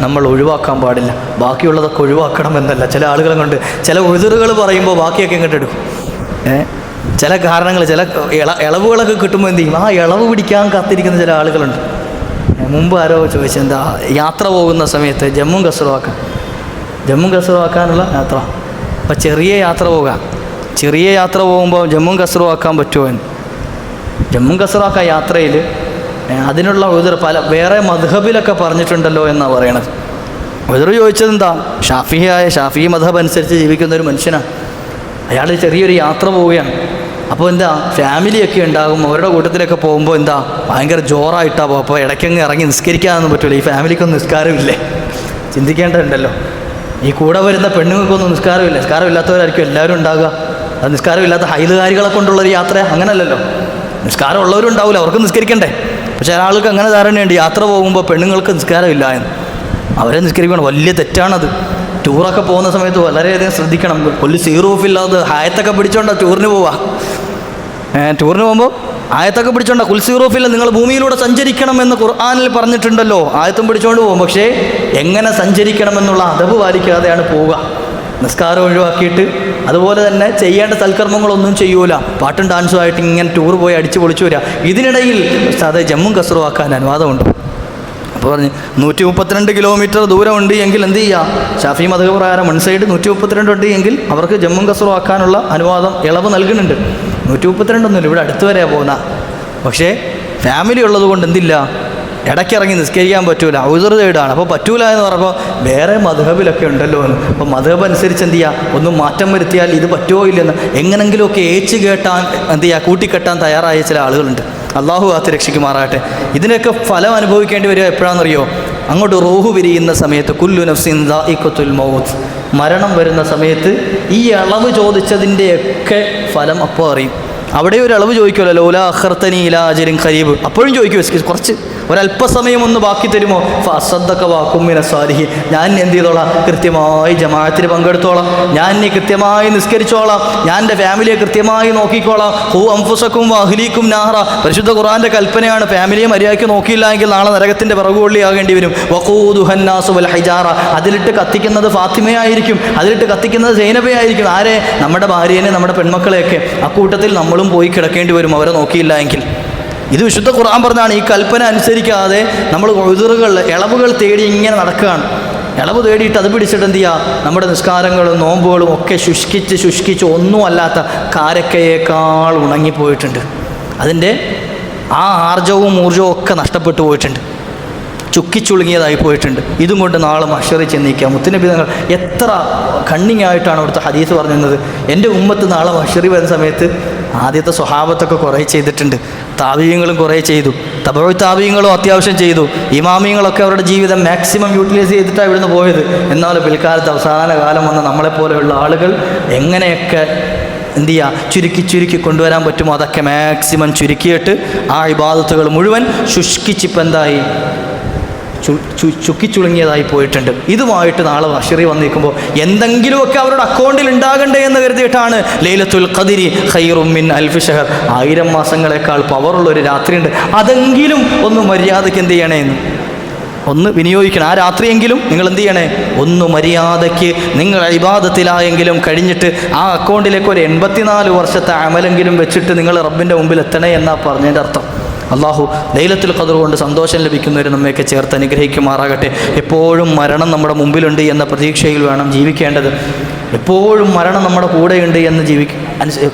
നമ്മൾ ഒഴിവാക്കാൻ പാടില്ല. ബാക്കിയുള്ളതൊക്കെ ഒഴിവാക്കണമെന്നല്ല. ചില ആളുകളെ കൊണ്ട് ചില ഉഴുതുറുകൾ പറയുമ്പോൾ ബാക്കിയൊക്കെ ഇങ്ങോട്ട് എടുക്കും. ചില കാരണങ്ങൾ, ചില ഇളവുകളൊക്കെ കിട്ടുമ്പോൾ എന്ത് ചെയ്യും, ആ ഇളവ് പിടിക്കാൻ കാത്തിരിക്കുന്ന ചില ആളുകളുണ്ട്. മുമ്പ് ആരോ ചോദിച്ചു, എന്താ യാത്ര പോകുന്ന സമയത്ത് ജമ്മു കസറുവാക്കാനുള്ള യാത്ര, അപ്പോൾ ചെറിയ യാത്ര പോകാം, ചെറിയ യാത്ര പോകുമ്പോൾ ജമ്മു കസറുവാക്കാൻ പറ്റുമോ എന്ന്. ജമ്മു കസറുവാക്കാൻ യാത്രയിൽ അതിനുള്ള ഉദർ പല വേറെ മദ്ഹബിലൊക്കെ പറഞ്ഞിട്ടുണ്ടല്ലോ എന്നാണ് പറയണത്. ഉദർ ചോദിച്ചത് എന്താ, ഷാഫി മദ്ഹബ് അനുസരിച്ച് ജീവിക്കുന്ന ഒരു മനുഷ്യനാണ്. അയാൾ ചെറിയൊരു യാത്ര പോവുകയാണ്. അപ്പോൾ എന്താ, ഫാമിലിയൊക്കെ ഉണ്ടാകും, അവരുടെ കൂട്ടത്തിലൊക്കെ പോകുമ്പോൾ എന്താ ഭയങ്കര ജോറായിട്ടാണ് പോകും. അപ്പോൾ ഇടയ്ക്കങ്ങ് ഇറങ്ങി നിസ്കരിക്കാനൊന്നും പറ്റില്ല. ഈ ഫാമിലിക്കൊന്നും നിസ്കാരമില്ലേ, ചിന്തിക്കേണ്ടതുണ്ടല്ലോ. ഈ കൂടെ വരുന്ന പെണ്ണുങ്ങൾക്കൊന്നും നിസ്കാരമില്ല. നിസ്കാരമില്ലാത്തവരായിരിക്കും എല്ലാവരും ഉണ്ടാകുക. അത് നിസ്കാരമില്ലാത്ത ഹൈലുകാരികളെ കൊണ്ടുള്ളൊരു യാത്ര അങ്ങനല്ലല്ലോ. നിസ്കാരം ഉള്ളവരും ഉണ്ടാവില്ല, അവർക്ക് നിസ്കരിക്കണ്ടേ. പക്ഷേ ഒരാൾക്ക് അങ്ങനെ ധാരണയുണ്ട്, യാത്ര പോകുമ്പോൾ പെണ്ണുങ്ങൾക്ക് നിസ്കാരമില്ല എന്ന്. അവരെ നിസ്കരിക്കണം, വലിയ തെറ്റാണത്. ടൂറൊക്കെ പോകുന്ന സമയത്ത് വളരെയധികം ശ്രദ്ധിക്കണം. കൊല്ലി സീറൂഫില്ലാതെ ആയത്തൊക്കെ പിടിച്ചോണ്ടാണ് ടൂറിന് പോവുക. ടൂറിന് പോകുമ്പോൾ ആയത്തൊക്കെ പിടിച്ചോണ്ടാ. കുൽസീറൂഫില്ല, നിങ്ങൾ ഭൂമിയിലൂടെ സഞ്ചരിക്കണമെന്ന് ഖുർആനിൽ പറഞ്ഞിട്ടുണ്ടല്ലോ, ആയത്തും പിടിച്ചോണ്ട് പോകും. പക്ഷേ എങ്ങനെ സഞ്ചരിക്കണമെന്നുള്ള അദബ് പാലിക്കാതെയാണ് പോവുക. നിസ്കാരം ഒഴിവാക്കിയിട്ട് അതുപോലെ തന്നെ ചെയ്യേണ്ട സൽക്കർമ്മങ്ങളൊന്നും ചെയ്യൂല, പാട്ടും ഡാൻസും ആയിട്ട് ഇങ്ങനെ ടൂർ പോയി അടിച്ച് പൊളിച്ചു വരിക. ഇതിനിടയിൽ അത് ജമ്മു കസറുവാക്കാൻ അനുവാദമുണ്ട്. അപ്പോൾ പറഞ്ഞ് 132 കിലോമീറ്റർ ദൂരമുണ്ട് എങ്കിൽ എന്ത് ചെയ്യുക, ഷാഫി മദ്ഹബ് പ്രകാരം വൺ സൈഡ് 132 ഉണ്ട് എങ്കിൽ അവർക്ക് ജമ്മു കസറുവാക്കാനുള്ള അനുവാദം ഇളവ് നൽകുന്നുണ്ട്. 132 ഇവിടെ അടുത്ത് വരെയാണ് പോകുന്ന. പക്ഷേ ഫാമിലി ഉള്ളത് കൊണ്ട് എന്തില്ല, ഇടയ്ക്കിറങ്ങി നിസ്കരിക്കാൻ പറ്റൂല, ഔദർ തേടാണ്. അപ്പോൾ പറ്റൂല എന്ന് പറയുമ്പോൾ വേറെ മദ്ഹബിലൊക്കെ ഉണ്ടല്ലോ എന്ന്. അപ്പോൾ മദ്ഹബ് അനുസരിച്ച് എന്ത് ചെയ്യുക, ഒന്നും മാറ്റം വരുത്തിയാൽ ഇത് പറ്റുമോ ഇല്ലെന്ന് എങ്ങനെങ്കിലുമൊക്കെ ഏച്ച് കേട്ടാൻ എന്ത് ചെയ്യുക, കൂട്ടിക്കെട്ടാൻ തയ്യാറായ ചില ആളുകളുണ്ട്. അള്ളാഹു കാത്ത് രക്ഷിക്കുമാറാകട്ടെ. ഇതിനൊക്കെ ഫലം അനുഭവിക്കേണ്ടി വരിക എപ്പോഴാണെന്നറിയോ, അങ്ങോട്ട് റൂഹ് പിരിയുന്ന സമയത്ത്. കുല്ലു നഫ്സിൻ ദാഇഖത്തുൽ മൗത്ത്, മരണം വരുന്ന സമയത്ത് ഈ അളവ് ചോദിച്ചതിൻ്റെയൊക്കെ ഫലം അപ്പോൾ അറിയും. അവിടെ ഒരു അളവ് ചോദിക്കുമല്ലോ, ലൗലാ അഖർതനി ഇലാ അജലിൻ ഖരീബ്, അപ്പോഴും ചോദിക്കും കുറച്ച് ഒരല്പസമയം ഒന്ന് ബാക്കി തരുമോ, ഫഅസ്സദ്ദഖ വഅകും മിനസ് സാലിഹീൻ, ഞാൻ എന്ത് ചെയ്തോളാം, കൃത്യമായി ജമാഅത്തിൽ പങ്കെടുത്തോളാം, ഞാൻ ഇനി കൃത്യമായി നിസ്കരിച്ചോളാം, ഞാൻ എൻ്റെ ഫാമിലിയെ കൃത്യമായി നോക്കിക്കോളാം. ഹു അൻഫുസക്കും വഅഹ്ലീക്കും നാറ, പരിശുദ്ധ ഖുർആൻ്റെ കൽപ്പനയാണ്. ഫാമിലിയെ മര്യാദയ്ക്ക് നോക്കിയില്ല എങ്കിൽ നാളെ നരകത്തിൻ്റെ വിറകുകൊള്ളിയാകേണ്ടി വരും. വഖൂദുഹന്നാസു വൽ ഹിജാറ, അതിലിട്ട് കത്തിക്കുന്നത് ഫാത്തിമയായിരിക്കും, അതിലിട്ട് കത്തിക്കുന്നത് സൈനബയായിരിക്കും. ആരെ, നമ്മുടെ ഭാര്യേനെ, നമ്മുടെ പെൺമക്കളെയൊക്കെ. അക്കൂട്ടത്തിൽ നമ്മളും പോയി കിടക്കേണ്ടി വരും അവരെ നോക്കിയില്ല എങ്കിൽ. ഇത് വിശുദ്ധ ഖുർആൻ പറഞ്ഞാണ്. ഈ കൽപ്പന അനുസരിക്കാതെ നമ്മൾ ഉദറുകൾ, ഇളവുകൾ തേടി ഇങ്ങനെ നടക്കുകയാണ്. ഇളവ് തേടിയിട്ട് അത് പിടിച്ചിട്ട് എന്ത് ചെയ്യുക, നമ്മുടെ നിസ്കാരങ്ങളും നോമ്പുകളും ഒക്കെ ശുഷ്കിച്ച് ഒന്നും അല്ലാത്ത കാരക്കയേക്കാൾ ഉണങ്ങിപ്പോയിട്ടുണ്ട്. അതിൻ്റെ ആ ആർജവും ഊർജവും ഒക്കെ നഷ്ടപ്പെട്ടു പോയിട്ടുണ്ട്, ചുക്കിച്ചുളുങ്ങിയതായി പോയിട്ടുണ്ട്. ഇതും കൊണ്ട് നാളെ മഹ്ശറിൽ ചെന്നിരിക്കുക. മുത്തുനബി തങ്ങൾ എത്ര കണ്ണിങ് ആയിട്ടാണ് അവിടുത്തെ ഹദീസ് പറഞ്ഞിരുന്നത്. എൻ്റെ ഉമ്മത്ത് നാളെ മഹ്ശറിൽ വരുന്ന സമയത്ത് ആദ്യത്തെ സ്വഹാബത്തൊക്കെ കുറേ ചെയ്തിട്ടുണ്ട്, താബീയങ്ങളും കുറേ ചെയ്തു, തബഉ താബീയങ്ങളും അത്യാവശ്യം ചെയ്തു, ഇമാമിയങ്ങളൊക്കെ അവരുടെ ജീവിതം മാക്സിമം യൂട്ടിലൈസ് ചെയ്തിട്ടാണ് ഇവിടുന്ന് പോയത്. എന്നാൽ പിൽക്കാലത്ത് അവസാന കാലം വന്ന നമ്മളെപ്പോലെയുള്ള ആളുകൾ എങ്ങനെയൊക്കെ എന്ത് ചെയ്യുക, ചുരുക്കി കൊണ്ടുവരാൻ പറ്റുമോ അതൊക്കെ മാക്സിമം ചുരുക്കിയിട്ട് ആ ഇബാദത്തുകൾ മുഴുവൻ ശുഷ്കിച്ചിപ്പോൾ എന്തായി, ചുക്കിച്ചുളുങ്ങിയതായി പോയിട്ടുണ്ട്. ഇതുമായിട്ട് നാളെ മഹ്ശറിൽ വന്നിരിക്കുമ്പോൾ എന്തെങ്കിലുമൊക്കെ അവരുടെ അക്കൗണ്ടിൽ ഉണ്ടാകണ്ടേ എന്ന് കരുതിയിട്ടാണ് ലൈലത്തുൽ ഖദ്രി ഖൈറും മിൻ അൽഫി ഷഹർ, 1000 മാസങ്ങളെക്കാൾ പവറുള്ളൊരു രാത്രിയുണ്ട്. അതെങ്കിലും ഒന്ന് മര്യാദയ്ക്ക് എന്ത് ചെയ്യണേ, ഒന്ന് വിനിയോഗിക്കണം. ആ രാത്രിയെങ്കിലും നിങ്ങൾ എന്ത് ചെയ്യണേ, ഒന്ന് മര്യാദയ്ക്ക് നിങ്ങൾ ഇബാദത്തിലായെങ്കിലും കഴിഞ്ഞിട്ട് ആ അക്കൗണ്ടിലേക്ക് ഒരു 84 വർഷത്തെ അമലെങ്കിലും വെച്ചിട്ട് നിങ്ങൾ റബ്ബിൻ്റെ മുമ്പിൽ എത്തണേ എന്നാണ് പറഞ്ഞതിൻ്റെ അർത്ഥം. അള്ളാഹു ലൈലത്തുൽ ഖദ്ർ കൊണ്ട് സന്തോഷം ലഭിക്കുന്നവർ നമ്മയൊക്കെ ചേർത്ത് അനുഗ്രഹിക്കുമാറാകട്ടെ. എപ്പോഴും മരണം നമ്മുടെ മുമ്പിലുണ്ട് എന്ന പ്രതീക്ഷയിൽ വേണം ജീവിക്കേണ്ടത്. എപ്പോഴും മരണം നമ്മുടെ കൂടെയുണ്ട് എന്ന്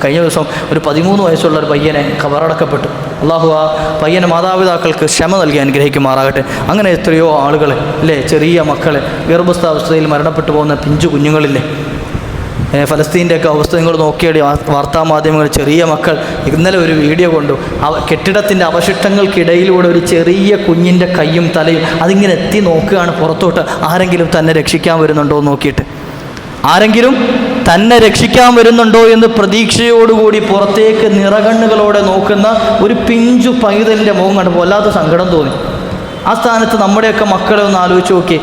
കഴിഞ്ഞ ദിവസം ഒരു 13 വയസ്സുള്ള ഒരു പയ്യനെ ഖബറടക്കപ്പെട്ടു. അള്ളാഹു ആ പയ്യനെ മാതാപിതാക്കൾക്ക് ക്ഷമ നൽകി അനുഗ്രഹിക്കുമാറാകട്ടെ. അങ്ങനെ എത്രയോ ആളുകളെ, അല്ലേ, ചെറിയ മക്കളെ, ഗർഭസ്ഥാവസ്ഥയിൽ മരണപ്പെട്ടു പോകുന്ന പിഞ്ചു കുഞ്ഞുങ്ങളില്ലേ, ഫലസ്തീൻ്റെയൊക്കെ അവസ്ഥ നിങ്ങൾ നോക്കിയാൽ വാർത്താമാധ്യമങ്ങൾ ചെറിയ മക്കൾ ഇന്നലെ ഒരു വീഡിയോ കൊണ്ടു. കെട്ടിടത്തിൻ്റെ അവശിഷ്ടങ്ങൾക്കിടയിലൂടെ ഒരു ചെറിയ കുഞ്ഞിൻ്റെ കൈയും തലയും അതിങ്ങനെ എത്തി നോക്കുകയാണ് പുറത്തോട്ട്, ആരെങ്കിലും തന്നെ രക്ഷിക്കാൻ വരുന്നുണ്ടോ എന്ന് നോക്കിയിട്ട്. ആരെങ്കിലും തന്നെ രക്ഷിക്കാൻ വരുന്നുണ്ടോ എന്ന് പ്രതീക്ഷയോടുകൂടി പുറത്തേക്ക് നിറകണ്ണുകളോടെ നോക്കുന്ന ഒരു പിഞ്ചു പൈതലിൻ്റെ മുഖം കണ്ടപ്പോൾ വല്ലാത്ത സങ്കടം തോന്നി. ആ സ്ഥാനത്ത് നമ്മുടെയൊക്കെ മക്കളെ ഒന്ന് ആലോചിച്ച് നോക്കി.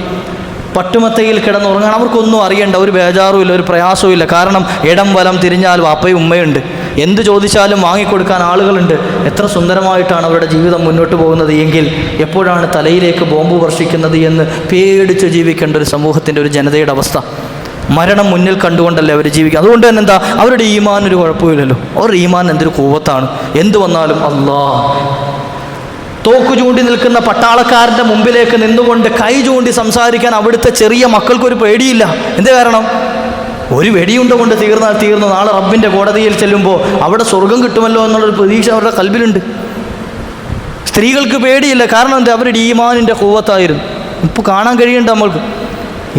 പട്ടുമത്തയിൽ കിടന്നുറങ്ങാൻ അവർക്കൊന്നും അറിയണ്ട, ഒരു ബേജാറുമില്ല, ഒരു പ്രയാസവും. കാരണം ഇടം വലം തിരിഞ്ഞാൽ വാപ്പയും ഉമ്മയുണ്ട്, എന്ത് ചോദിച്ചാലും വാങ്ങിക്കൊടുക്കാൻ ആളുകളുണ്ട്. എത്ര സുന്ദരമായിട്ടാണ് അവരുടെ ജീവിതം മുന്നോട്ട് പോകുന്നത് എങ്കിൽ എപ്പോഴാണ് തലയിലേക്ക് ബോംബ് വർഷിക്കുന്നത് എന്ന് പേടിച്ച് ജീവിക്കേണ്ട ഒരു സമൂഹത്തിൻ്റെ, ഒരു ജനതയുടെ അവസ്ഥ. മരണം മുന്നിൽ കണ്ടുകൊണ്ടല്ലേ അവർ ജീവിക്കുക. അതുകൊണ്ട് തന്നെ എന്താ, അവരുടെ ഈമാൻ ഒരു കുഴപ്പമില്ലല്ലോ. അവരുടെ ഈമാൻ എന്തൊരു കൂവത്താണ്. എന്തു വന്നാലും അല്ലാഹ്. തോക്ക് ചൂണ്ടി നിൽക്കുന്ന പട്ടാളക്കാരൻ്റെ മുമ്പിലേക്ക് നിന്നുകൊണ്ട് കൈ ചൂണ്ടി സംസാരിക്കാൻ അവിടുത്തെ ചെറിയ മക്കൾക്കൊരു പേടിയില്ല. എന്തേ കാരണം? ഒരു വെടിയുണ്ട കൊണ്ട് തീർന്നാൽ തീർന്നു. നാളെ റബ്ബിൻ്റെ കോടതിയിൽ ചെല്ലുമ്പോൾ അവിടെ സ്വർഗം കിട്ടുമല്ലോ എന്നുള്ളൊരു പ്രതീക്ഷ അവരുടെ കൽബിലുണ്ട്. സ്ത്രീകൾക്ക് പേടിയില്ല. കാരണം എന്താ? അവരുടെ ഈമാനിൻ്റെ കൂവത്തായിരുന്നു. ഇപ്പോൾ കാണാൻ കഴിയുന്നുണ്ട് നമ്മൾക്ക്.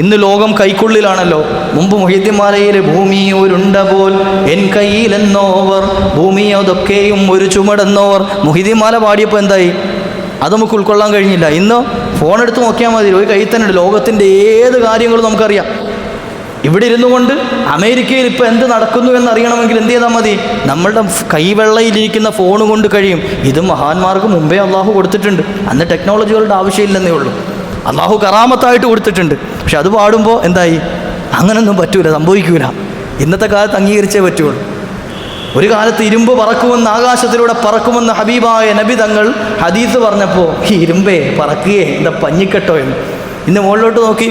ഇന്ന് ലോകം കൈക്കുള്ളിലാണല്ലോ. മുമ്പ് മുഹ്യിദ്ദീൻമാലയിലെ ഭൂമി ഒരുണ്ട പോൽ എൻ കയ്യിലെന്നോവർ, ഭൂമി അതൊക്കെയും ഒരു ചുമടെന്നോവർ. മുഹ്യിദ്ദീൻമാല പാടിയപ്പോൾ എന്തായി? അത് നമുക്ക് ഉൾക്കൊള്ളാൻ കഴിഞ്ഞില്ല. ഇന്ന് ഫോൺ എടുത്ത് നോക്കിയാൽ മതി, ഒരു കയ്യിൽ തന്നെ ഉണ്ട്. ലോകത്തിൻ്റെ ഏത് കാര്യങ്ങളും നമുക്കറിയാം. ഇവിടെ ഇരുന്നു കൊണ്ട് അമേരിക്കയിൽ ഇപ്പോൾ എന്ത് നടക്കുന്നു എന്നറിയണമെങ്കിൽ എന്ത് ചെയ്താൽ മതി? നമ്മളുടെ കൈവെള്ളയിലിരിക്കുന്ന ഫോൺ കൊണ്ട് കഴിയും. ഇത് മഹാന്മാർക്ക് മുമ്പേ അള്ളാഹു കൊടുത്തിട്ടുണ്ട്. അന്ന് ടെക്നോളജികളുടെ ആവശ്യമില്ലെന്നേ ഉള്ളൂ. അള്ളാഹു കറാമത്തായിട്ട് കൊടുത്തിട്ടുണ്ട്. പക്ഷെ അത് പാടുമ്പോൾ എന്തായി? അങ്ങനൊന്നും പറ്റൂല, സംഭവിക്കൂല. ഇന്നത്തെ കാലത്ത് അംഗീകരിച്ചേ പറ്റുള്ളൂ. ഒരു കാലത്ത് ഇരുമ്പ് പറക്കുമെന്ന്, ആകാശത്തിലൂടെ പറക്കുമെന്ന് ഹബീബായ നബി തങ്ങൾ ഹദീസ് പറഞ്ഞപ്പോൾ ഈ ഇരുമ്പേ പറക്കുകയെ എന്താ പഞ്ഞിക്കെട്ടോ എന്ന്. ഇന്ന് മുകളിലോട്ട് നോക്കി,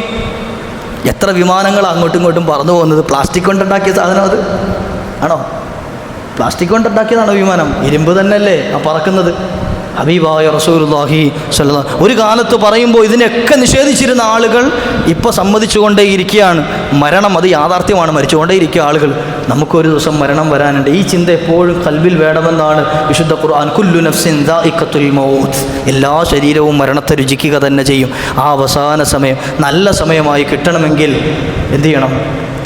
എത്ര വിമാനങ്ങളാണ് അങ്ങോട്ടും ഇങ്ങോട്ടും പറന്നു പോകുന്നത്. പ്ലാസ്റ്റിക് കൊണ്ടുണ്ടാക്കിയ സാധനം അത് ആണോ? പ്ലാസ്റ്റിക് കൊണ്ടുണ്ടാക്കിയതാണോ വിമാനം? ഇരുമ്പ് തന്നെയല്ലേ ആ പറക്കുന്നത്. ഹബീബായ റസൂലുള്ളാഹി സ്വല്ലല്ലാഹു. ഒരു കാലത്ത് പറയുമ്പോൾ ഇതിനെയൊക്കെ നിഷേധിച്ചിരുന്ന ആളുകൾ ഇപ്പോൾ സമ്മതിച്ചുകൊണ്ടേ ഇരിക്കുകയാണ്. മരണം അത് യാഥാർത്ഥ്യമാണ്, മരിച്ചുകൊണ്ടേ ഇരിക്കുക ആളുകൾ. നമുക്കൊരു ദിവസം മരണം വരാനുണ്ട്. ഈ ചിന്ത എപ്പോഴും കൽബിൽ വേണമെന്നാണ് വിശുദ്ധ ഖുർആൻ. കുല്ലു നഫ്സിൻ ദാഇഖത്തുൽ മൗത്ത്. എല്ലാ ശരീരവും മരണത്തെ രുചിക്കുക തന്നെ ചെയ്യും. ആ അവസാന സമയം നല്ല സമയമായി കിട്ടണമെങ്കിൽ എന്ത് ചെയ്യണം?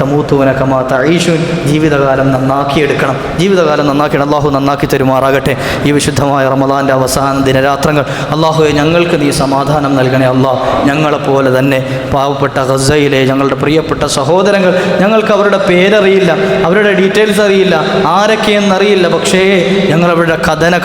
തമൂത്തൂന കമാ തഈശൂൻ. ജീവിതകാലം നന്നാക്കിയെടുക്കണം. ജീവിതകാലം നന്നാക്കിയാണ്. അള്ളാഹു നന്നാക്കി തരുമാറാകട്ടെ. ഈ വിശുദ്ധമായ റമദാൻ്റെ അവസാന ദിനരാത്രങ്ങൾ അള്ളാഹുവെ ഞങ്ങൾക്ക് നീ സമാധാനം നൽകണേ. അള്ളാഹ് ഞങ്ങളെപ്പോലെ തന്നെ പാവപ്പെട്ട ഗസയിലെ ഞങ്ങളുടെ പ്രിയപ്പെട്ട സഹോദരങ്ങൾ, ഞങ്ങൾക്ക് അവരുടെ പേരറിയില്ല, അവരുടെ ഡീറ്റെയിൽസ് അറിയില്ല, ആരൊക്കെയെന്നറിയില്ല. പക്ഷേ ഞങ്ങൾ അവരുടെ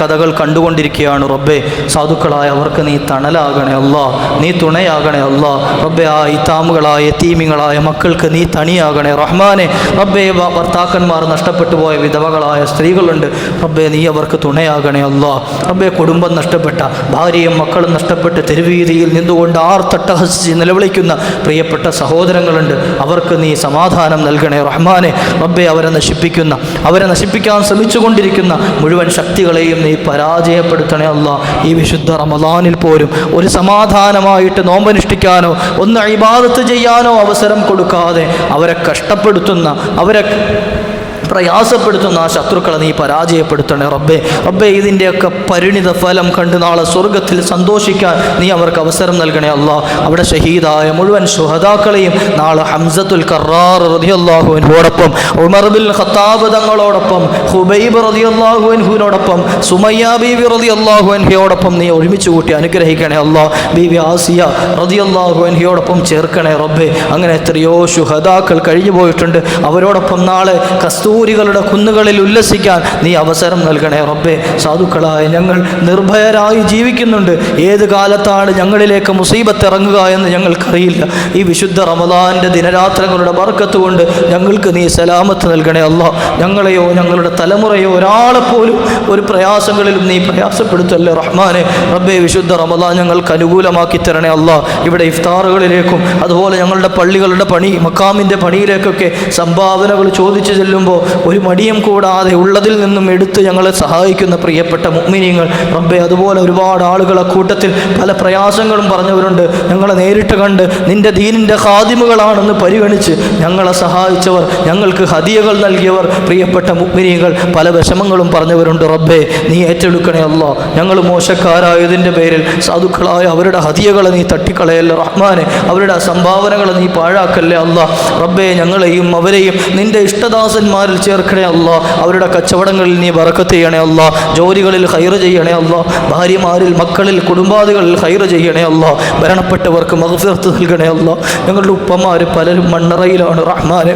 കഥകൾ കണ്ടുകൊണ്ടിരിക്കുകയാണ്. റബ്ബേ, സാധുക്കളായ അവർക്ക് നീ തണലാകണേ അള്ളാഹ്, നീ തുണയാകണേ അള്ളാഹ്. റബ്ബേ, ആ ഇത്താമുകളായ യതീമികളായ മക്കൾക്ക് നീ തണിയാകണേ റഹ്മാനെ. റബ്ബേ, ഭർത്താക്കന്മാർ നഷ്ടപ്പെട്ടു പോയ വിധവകളായ സ്ത്രീകളുണ്ട്. റബ്ബേ, നീ അവർക്ക് തുണയാകണേ അല്ലാഹ്. റബ്ബേ, കുടുംബം നഷ്ടപ്പെട്ട, ഭാര്യയും മക്കളും നഷ്ടപ്പെട്ട് തെരുവീതിയിൽ നിന്നുകൊണ്ട് ആർത്തട്ടഹസിച്ച് നിലവിളിക്കുന്ന പ്രിയപ്പെട്ട സഹോദരങ്ങളുണ്ട്. അവർക്ക് നീ സമാധാനം നൽകണേ റഹ്മാനെ. റബ്ബേ, അവരെ നശിപ്പിക്കാൻ ശ്രമിച്ചുകൊണ്ടിരിക്കുന്ന മുഴുവൻ ശക്തികളെയും നീ പരാജയപ്പെടുത്തണേ അല്ലാഹ്. ഈ വിശുദ്ധ റമദാനിൽ പോലും ഒരു സമാധാനമായിട്ട് നോമ്പനുഷ്ഠിക്കാനോ ഒന്ന് ഇബാദത്ത് ചെയ്യാനോ അവസരം കൊടുക്കാതെ അവരെ കഷ്ടപ്പെടുത്തുന്ന, അവരെ പ്രയാസപ്പെടുത്തുന്ന ആ ശത്രുക്കളെ നീ പരാജയപ്പെടുത്തണേ റബ്ബേ. റബ്ബേ, ഇതിൻ്റെയൊക്കെ പരിണിത ഫലം കണ്ട് നാളെ സ്വർഗത്തിൽ സന്തോഷിക്കാൻ നീ അവർക്ക് അവസരം നൽകണേ അല്ലാഹ്. അവിടെ ഷഹീദായ മുഴുവൻ ശുഹദാക്കളെയും നാളെ ഹംസത്തുൽ കറാർ റളിയല്ലാഹു അൻഹുവോടൊപ്പം, ഉമർ ബിൻ ഖത്താബ് തങ്ങളോടൊപ്പം, ഹുബൈബ് റളിയല്ലാഹു അൻഹുവിനോടൊപ്പം, സുമയ്യ ബീവി റളിയല്ലാഹു അൻഹയോടൊപ്പം നീ ഒരുമിച്ച് കൂട്ടി അനുഗ്രഹിക്കണേ അല്ലാഹ്. ബീവി ആസിയ റളിയല്ലാഹു അൻഹയോടൊപ്പം ചേർക്കണേ റബ്ബേ. അങ്ങനെ എത്രയോ ശുഹദാക്കൾ കഴിഞ്ഞു പോയിട്ടുണ്ട്. അവരോടൊപ്പം നാളെ കസ്തൂരികളുടെ കുന്നുകളിൽ ഉല്ലസിക്കാൻ നീ അവസരം നൽകണേ റബ്ബേ. സാധുക്കളായ ഞങ്ങൾ നിർഭയരായി ജീവിക്കുന്നുണ്ട്. ഏത് കാലത്താണ് ഞങ്ങളിലേക്ക് മുസീബത്ത് ഇറങ്ങുക എന്ന് ഞങ്ങൾക്കറിയില്ല. ഈ വിശുദ്ധ റമദാൻ്റെ ദിനരാത്രങ്ങളുടെ ബർക്കത്ത് കൊണ്ട് ഞങ്ങൾക്ക് നീ സലാമത്ത് നൽകണേ അല്ലാഹ്. ഞങ്ങളെയോ ഞങ്ങളുടെ തലമുറയോ ഒരാളെപ്പോലും ഒരു പ്രയാസങ്ങളിലും നീ പ്രയാസപ്പെടുത്തല്ലേ റഹ്മാനെ. റബ്ബേ, വിശുദ്ധ റമദാൻ ഞങ്ങൾക്ക് അനുകൂലമാക്കി തരണേ അല്ലാഹ്. ഇവിടെ ഇഫ്താറുകളിലേക്കും അതുപോലെ ഞങ്ങളുടെ പള്ളികളുടെ പണി, മക്കാമിൻ്റെ പണിയിലേക്കൊക്കെ സംഭാവനകൾ ചോദിച്ചു ചെല്ലുമ്പോൾ ഒരു മടിയും കൂടാതെ ഉള്ളതിൽ നിന്നും എടുത്ത് ഞങ്ങളെ സഹായിക്കുന്ന പ്രിയപ്പെട്ട മുഅ്മിനീങ്ങൾ റബ്ബേ, അതുപോലെ ഒരുപാട് ആളുകളെ കൂട്ടത്തിൽ പല പ്രയാസങ്ങളും പറഞ്ഞവരുണ്ട്. ഞങ്ങളെ നേരിട്ട് കണ്ട് നിൻ്റെ ദീനിൻ്റെ ഖാദിമുകളാണെന്ന് പരിഗണിച്ച് ഞങ്ങളെ സഹായിച്ചവർ, ഞങ്ങൾക്ക് ഹദിയകൾ നൽകിയവർ, പ്രിയപ്പെട്ട മുഅ്മിനീങ്ങൾ പല വിഷമങ്ങളും പറഞ്ഞവരുണ്ട്. റബ്ബേ, നീ ഏറ്റെടുക്കണേ അല്ലാ. ഞങ്ങൾ മോശക്കാരായതിൻ്റെ പേരിൽ സാധുക്കളായ അവരുടെ ഹദിയകളെ നീ തട്ടിക്കളയല്ല റഹ്മാനെ, അവരുടെ സംഭാവനകളെ നീ പാഴാക്കല്ലേ അല്ലാ. റബ്ബേ, ഞങ്ങളെയും അവരെയും നിൻ്റെ ഇഷ്ടദാസന്മാരിൽ ചേർക്കണേ അല്ലാ. അവരുടെ കച്ചവടങ്ങളിൽ നീ ബറക്കത്ത് ചെയ്യണേ അല്ലാ. ജോലികളിൽ ഖൈറ് ചെയ്യണേ അല്ലാ. ഭാര്യമാരിൽ, മക്കളിൽ, കുടുംബാദികളിൽ ഖൈറ് ചെയ്യണേ അല്ലാ. മരണപ്പെട്ടവർക്ക് മഗ്ഫിറത്ത് നൽകണേ അല്ലാ. ഞങ്ങളുടെ ഉപ്പമാർ പലരും മണ്ണറയിലാണ് റഹ്മാനെ.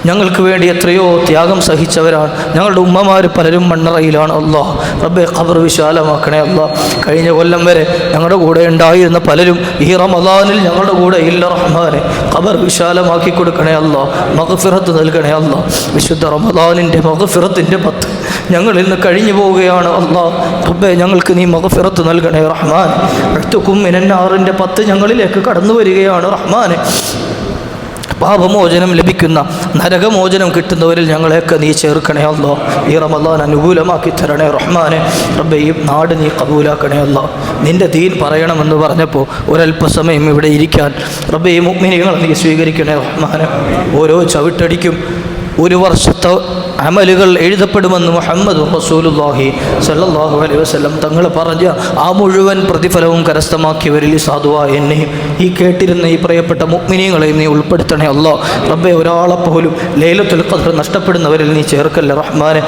ഞങ്ങൾക്ക് വേണ്ടി എത്രയോ ത്യാഗം സഹിച്ചവരാണ്. ഞങ്ങളുടെ ഉമ്മമാർ പലരും മണ്ണറയിലാണ് അല്ലാ. റബ്ബേ, ഖബർ വിശാലമാക്കണേ അല്ലാ. കഴിഞ്ഞ കൊല്ലം വരെ ഞങ്ങളുടെ കൂടെ ഉണ്ടായിരുന്ന പലരും ഈ റമദാനിൽ ഞങ്ങളുടെ കൂടെ ഇല്ല റഹ്മാനെ. ഖബർ വിശാലമാക്കി കൊടുക്കണേ അല്ലാ. മഗ്ഫിറത്ത് നൽകണേ അല്ലാ. വിശുദ്ധ റമദാനിൻ്റെ മഗ്ഫിറത്തിൻ്റെ 10 ഞങ്ങളിൽ നിന്ന് കഴിഞ്ഞു പോവുകയാണ് അല്ലാ. റബ്ബേ, ഞങ്ങൾക്ക് നീ മഗ്ഫിറത്ത് നൽകണേ റഹ്മാൻ. ഉഅ്തുകും മിനന്നാറിൻ്റെ 10 ഞങ്ങളിലേക്ക് കടന്നു വരികയാണ് റഹ്മാനെ. പാപമോചനം ലഭിക്കുന്ന, നരകമോചനം കിട്ടുന്നവരിൽ ഞങ്ങളെയൊക്കെ നീ ചേർക്കണേ അല്ലാ. ഈ റമദാൻ അനുകൂലമാക്കി തരണേ റഹ്മാനെ. റബ്ബേ, ഈ നാട് നീ കബൂലാക്കണേ അല്ലാ. നിൻ്റെ ദീൻ പറയണമെന്ന് പറഞ്ഞപ്പോൾ ഒരല്പസമയം ഇവിടെ ഇരിക്കാൻ റബ്ബേ, ഈ മുഅ്മിനീങ്ങളെ നീ സ്വീകരിക്കണേ റഹ്മാനെ. ഓരോ ചവിട്ടടിക്കും 1 വർഷത്തെ അമലുകൾ എഴുതപ്പെടുമെന്ന് മുഹമ്മദ് റസൂലുള്ളാഹി സ്വല്ലല്ലാഹു അലൈഹി വസല്ലം തങ്ങൾ പറഞ്ഞ ആ മുഴുവൻ പ്രതിഫലവും കരസ്ഥമാക്കിയവരിൽ സാധുവായ എന്നെയും ഈ കേട്ടിരുന്ന ഈ പ്രിയപ്പെട്ട മുഅ്മിനീങ്ങളെയും നീ ഉൾപ്പെടുത്തണേ അല്ലാ. റബ്ബേ, ഒരാളെപ്പോലും ലൈലത്തുൽ ഖദ്ർ നഷ്ടപ്പെടുന്നവരിൽ നീ ചേർക്കല്ലേ റഹ്മാനെ.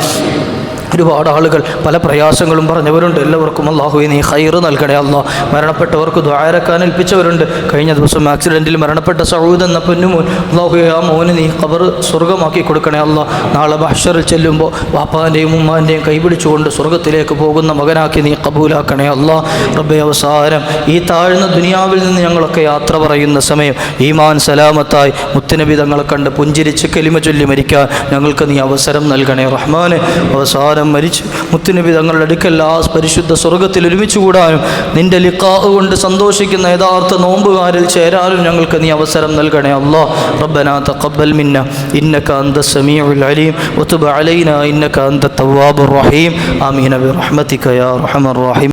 ഒരുപാട് ആളുകൾ പല പ്രയാസങ്ങളും പറഞ്ഞവരുണ്ട്. എല്ലാവർക്കും അല്ലാഹുവേ നീ ഖൈറ് നൽകണേ അല്ലാ. മരണപ്പെട്ടവർക്ക് ദുആരക്കാൻ ഏൽപ്പിച്ചവരുണ്ട്. കഴിഞ്ഞ ദിവസം ആക്സിഡൻറ്റിൽ മരണപ്പെട്ട സഊദ് എന്ന പൊന്നുമോൻ, അല്ലാഹുവേ ആ മോന് നീ ഖബർ സ്വർഗ്ഗമാക്കി കൊടുക്കണേ അല്ലാ. നാളെ മഹ്ശറിൽ ചെല്ലുമ്പോൾ വാപ്പാൻ്റെയും ഉമ്മാൻ്റെയും കൈപിടിച്ചുകൊണ്ട് സ്വർഗ്ഗത്തിലേക്ക് പോകുന്ന മകനാക്കി നീ കബൂലാക്കണേ അല്ലാ. റബ്ബേ, അവസാനം ഈ താഴ്ന്ന ദുനിയാവിൽ നിന്ന് ഞങ്ങളൊക്കെ യാത്ര പറയുന്ന സമയം ഈമാൻ സലാമത്തായി മുത്തുനബി തങ്ങളെ കണ്ട് പുഞ്ചിരിച്ച് കലിമ ചൊല്ലി മരിക്കാൻ ഞങ്ങൾക്ക് നീ അവസരം നൽകണേ റഹ്മാനെ. അവസാനം മരിച്ച് മുത്തുനബി തങ്ങളുടെ അടുക്കൽ ആ പരിശുദ്ധ സ്വർഗ്ഗത്തിൽ ഒരുമിച്ച് കൂടാനും നിന്റെ ലിഖാഅ് കൊണ്ട് സന്തോഷിക്കുന്ന യഥാർത്ഥ നോമ്പുകാരിൽ ചേരാനും ഞങ്ങൾക്ക് നീ അവസരം നൽകണേ അല്ലാ. റബ്ബനാ തഖബ്ബൽ മിന്നാ ഇന്നക അൻത സമീഉൽ അലീം വതുബ് അലൈനാ ഇന്നക അൻത തവ്വാബുർ റഹീം. ആമീൻ ബിറഹ്മതിക യാ അർഹമർ റഹീം.